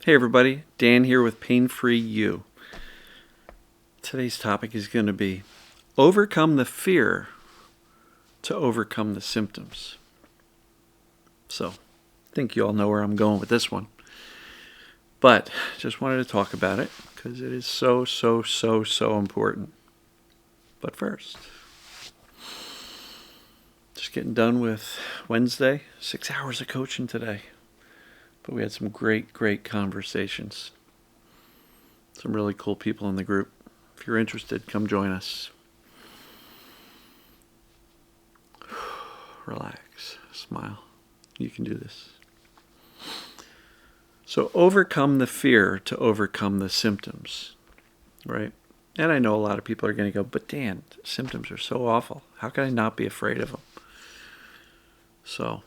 Hey everybody, Dan here with Pain Free You. Today's topic is going to be overcome the fear to overcome the symptoms. So, I think you all know where I'm going with this one. But, just wanted to talk about it because it is so important. But first, just getting done with Wednesday, 6 hours of coaching today. But we had some great conversations. Some really cool people in the group. If you're interested, come join us. Relax, smile. You can do this. So overcome the fear to overcome the symptoms, right? And I know a lot of people are going to go, but Dan, symptoms are so awful. How can I not be afraid of them? So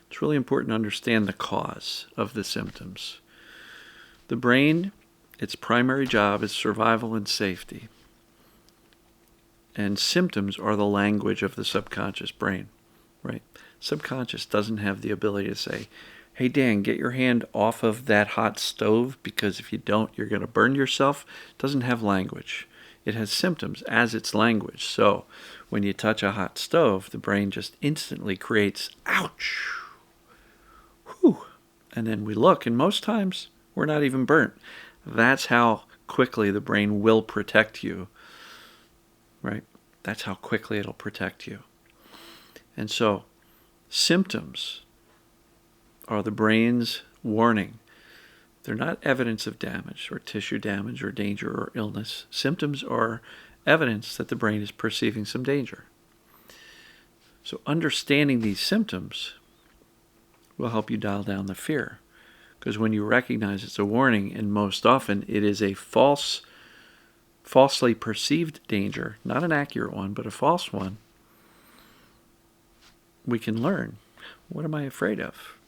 it's really important to understand the cause of the symptoms. The brain, its primary job is survival and safety. And symptoms are the language of the subconscious brain, right? Subconscious doesn't have the ability to say, hey Dan, get your hand off of that hot stove because if you don't, you're going to burn yourself. It doesn't have language. It has symptoms as its language. So when you touch a hot stove, the brain just instantly creates, ouch, whew. And then we look, and most times we're not even burnt. That's how quickly the brain will protect you, right? That's how quickly it'll protect you. And so symptoms are the brain's warning. They're not evidence of damage or tissue damage or danger or illness. Symptoms are evidence that the brain is perceiving some danger. So understanding these symptoms will help you dial down the fear. Because when you recognize it's a warning, and most often it is a falsely perceived danger, not an accurate one, but a false one, we can learn, what am I afraid of?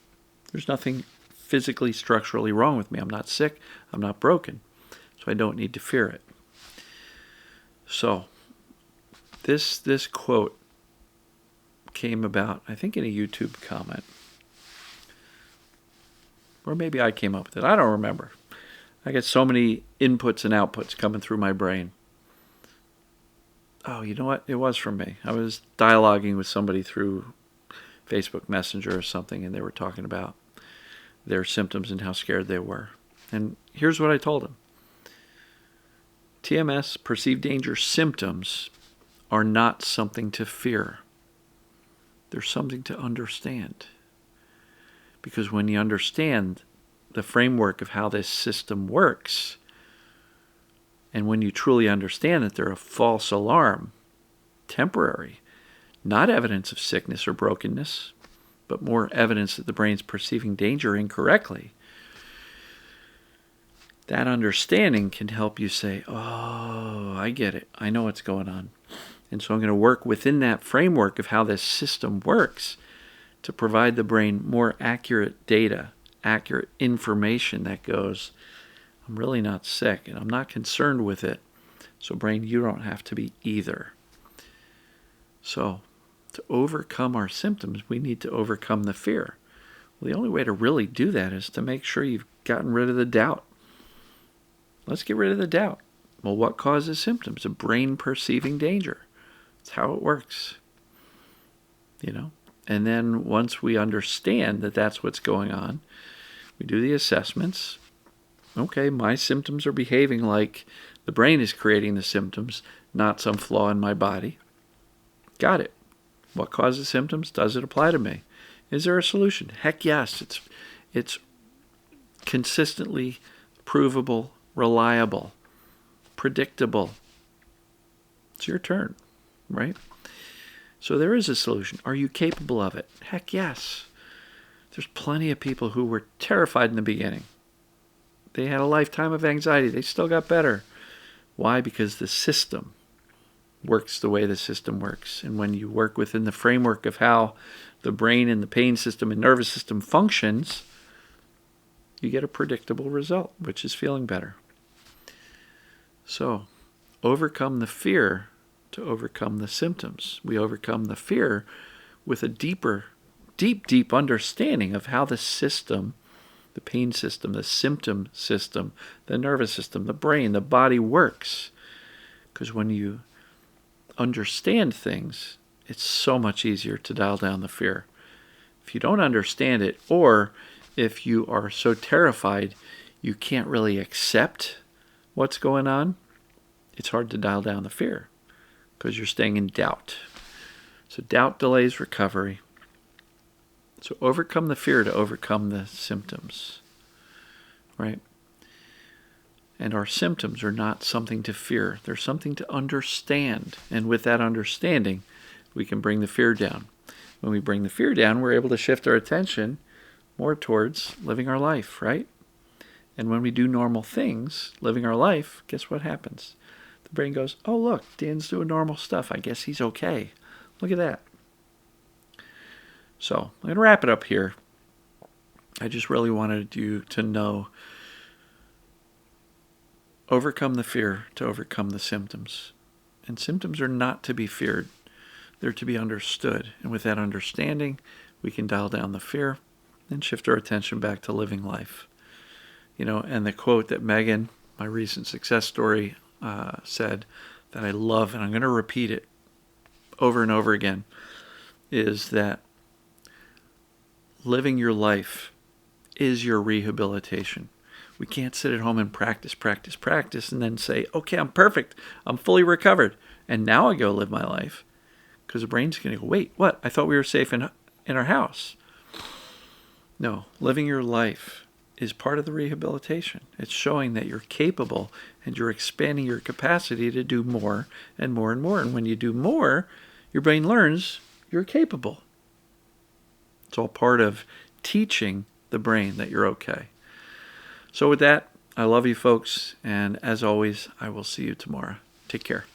There's nothing physically, structurally wrong with me. I'm not sick. I'm not broken. So I don't need to fear it. So this quote came about, I think, in a YouTube comment. Or maybe I came up with it. I don't remember. I get so many inputs and outputs coming through my brain. Oh, you know what? It was from me. I was dialoguing with somebody through Facebook Messenger or something, and they were talking about their symptoms and how scared they were. And here's what I told them. TMS, perceived danger symptoms, are not something to fear. They're something to understand. Because when you understand the framework of how this system works, and when you truly understand that they're a false alarm, temporary, not evidence of sickness or brokenness, but more evidence that the brain's perceiving danger incorrectly, that understanding can help you say, oh, I get it. I know what's going on. And so I'm going to work within that framework of how this system works to provide the brain more accurate data, accurate information that goes, I'm really not sick and I'm not concerned with it. So brain, you don't have to be either. So to overcome our symptoms, we need to overcome the fear. Well, the only way to really do that is to make sure you've gotten rid of the doubt. Let's get rid of the doubt. Well, what causes symptoms? A brain perceiving danger. That's how it works. And then once we understand that that's what's going on, we do the assessments. Okay, my symptoms are behaving like the brain is creating the symptoms, not some flaw in my body. Got it. What causes symptoms? Does it apply to me? Is there a solution? Heck yes. It's consistently provable, reliable, predictable. It's your turn, right? So there is a solution. Are you capable of it? Heck yes. There's plenty of people who were terrified in the beginning. They had a lifetime of anxiety. They still got better. Why? Because the system works the way the system works. And when you work within the framework of how the brain and the pain system and nervous system functions, you get a predictable result, which is feeling better. So, overcome the fear to overcome the symptoms. We overcome the fear with a deep understanding of how the system the pain system, the symptom system, the nervous system, the brain, the body works. Because when you understand things, it's so much easier to dial down the fear. If you don't understand it, or if you are so terrified you can't really accept what's going on, it's hard to dial down the fear because you're staying in doubt. So doubt delays recovery. So overcome the fear to overcome the symptoms, right? And our symptoms are not something to fear. They're something to understand. And with that understanding, we can bring the fear down. When we bring the fear down, we're able to shift our attention more towards living our life, right? And when we do normal things, living our life, guess what happens? The brain goes, oh, look, Dan's doing normal stuff. I guess he's okay. Look at that. So I'm going to wrap it up here. I just really wanted you to know, overcome the fear to overcome the symptoms. And symptoms are not to be feared. They're to be understood. And with that understanding, we can dial down the fear and shift our attention back to living life. You know, and the quote that Megan, my recent success story, said that I love, and I'm going to repeat it over and over again, is that living your life is your rehabilitation. We can't sit at home and practice, and then say, okay, I'm perfect. I'm fully recovered. And now I go live my life. Because the brain's going to go, wait, what? I thought we were safe in our house. No, living your life is part of the rehabilitation. It's showing that you're capable and you're expanding your capacity to do more and more and more. And when you do more, your brain learns you're capable. It's all part of teaching the brain that you're okay. So with that, I love you folks. And as always, I will see you tomorrow. Take care.